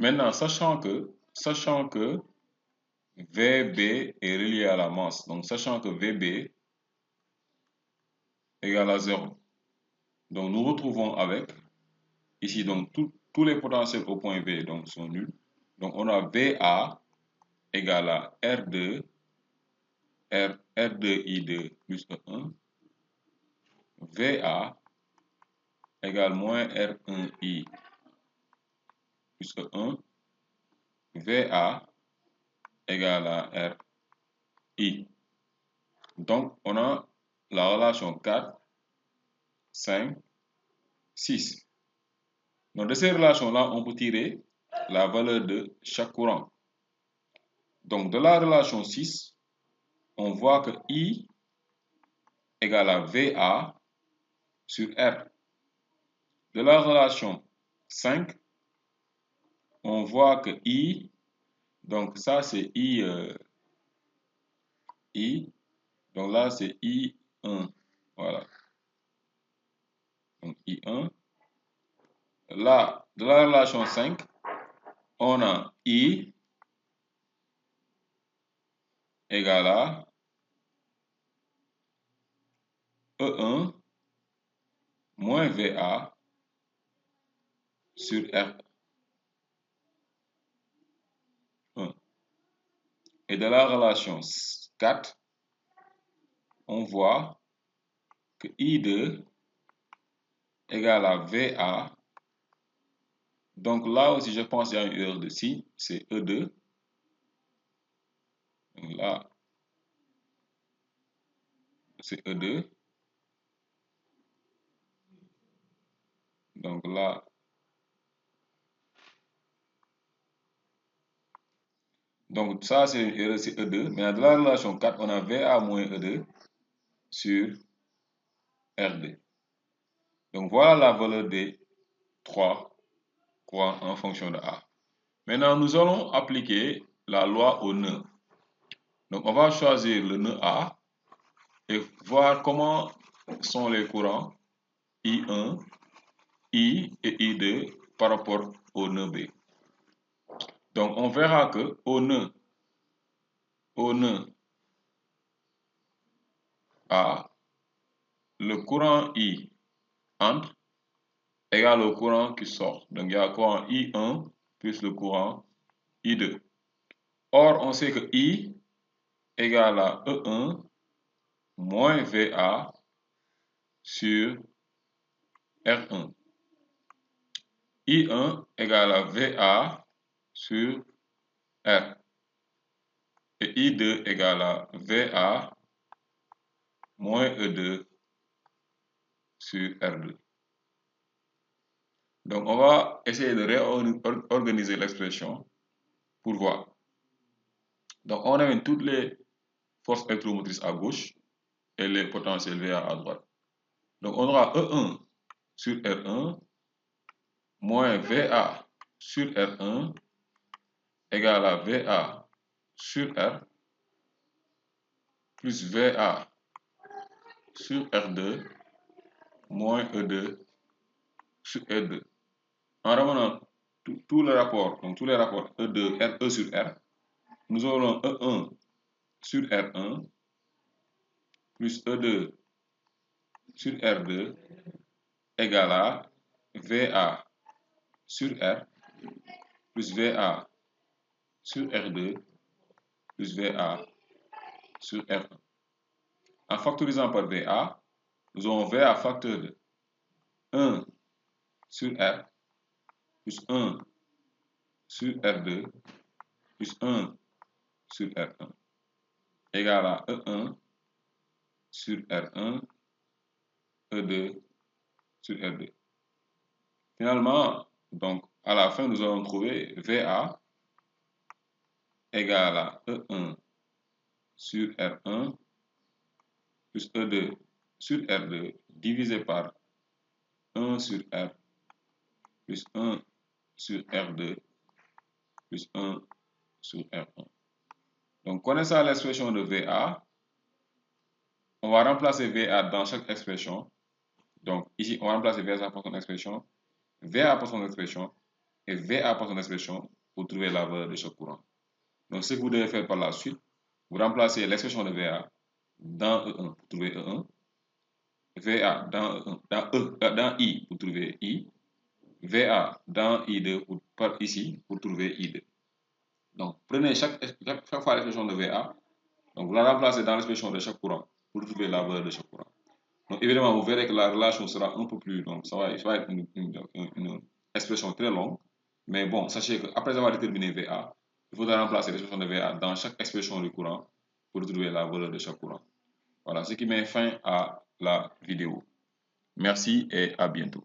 Maintenant, sachant que VB est relié à la masse, donc sachant que VB égale à 0. Donc nous retrouvons avec, ici, donc tous les potentiels au point B donc, sont nuls. Donc on a VA égale à R2, R2I2 plus E1, VA égale moins R1I plus E1, VA égale à RI. Donc on a la relation 4, 5, 6. Donc de ces relations-là, on peut tirer la valeur de chaque courant. Donc de la relation 6, on voit que I égale à VA sur R. De la relation 5, on voit que I, donc ça c'est I, donc là c'est I1, voilà. Donc I1. Là, de la relation 5, on a I égale à E1 moins VA sur R1. Et de la relation 4, on voit que I2 égale à VA. Donc là aussi, je pense qu'il y a une erreur de signe, c'est E2. Donc là, c'est E2. Donc là, donc ça c'est une erreur, c'est E2. Mais dans la relation 4, on a VA moins E2 sur R2. Donc voilà la valeur des 3 courants en fonction de A. Maintenant, nous allons appliquer la loi au nœud. Donc on va choisir le nœud A et voir comment sont les courants I1, I et I2 par rapport au nœud B. Donc on verra que au nœud A, le courant I entre égale au courant qui sort. Donc il y a le courant I1 plus le courant I2. Or, on sait que I égale à E1 moins VA sur R1. I1 égale à VA sur R. Et I2 égale à VA moins E2 sur R2. Donc, on va essayer de réorganiser l'expression pour voir. Donc, on amène toutes les forces électromotrices à gauche et les potentiels VA à droite. Donc, on aura E1 sur R1 moins VA sur R1 égale à VA sur R plus VA sur R2 moins E2 sur R2. En ramenant tous les rapports, donc tous les rapports E2, RE sur R, nous aurons E1 sur R1 plus E2 sur R2 égale à VA sur R plus VA sur R2 plus VA sur R1. En factorisant par VA, nous aurons VA facteur de 1 sur R plus 1 sur R2 plus 1 sur R1 égale à E1 sur R1, E2 sur R2. Finalement, donc, à la fin, nous allons trouver VA égale à E1 sur R1 plus E2 sur R2 divisé par 1 sur R plus 1 sur R2 plus 1 sur R1. Donc, connaissant l'expression de VA, on va remplacer VA dans chaque expression. Donc, ici, on va remplacer VA par son expression, VA par son expression, et VA par son expression pour trouver la valeur de chaque courant. Donc, ce que vous devez faire par la suite, vous remplacez l'expression de VA dans E1 pour trouver E1, VA dans I pour trouver I, VA dans I2 par ici pour trouver I2. Donc, prenez chaque fois l'expression de VA, donc vous la remplacez dans l'expression de chaque courant pour trouver la valeur de chaque courant. Donc, évidemment, vous verrez que la relation sera un peu plus longue, ça va être une expression très longue, mais bon, sachez qu'après avoir déterminé VA, il faudra remplacer l'expression de VA dans chaque expression du courant pour trouver la valeur de chaque courant. Voilà, ce qui met fin à la vidéo. Merci et à bientôt.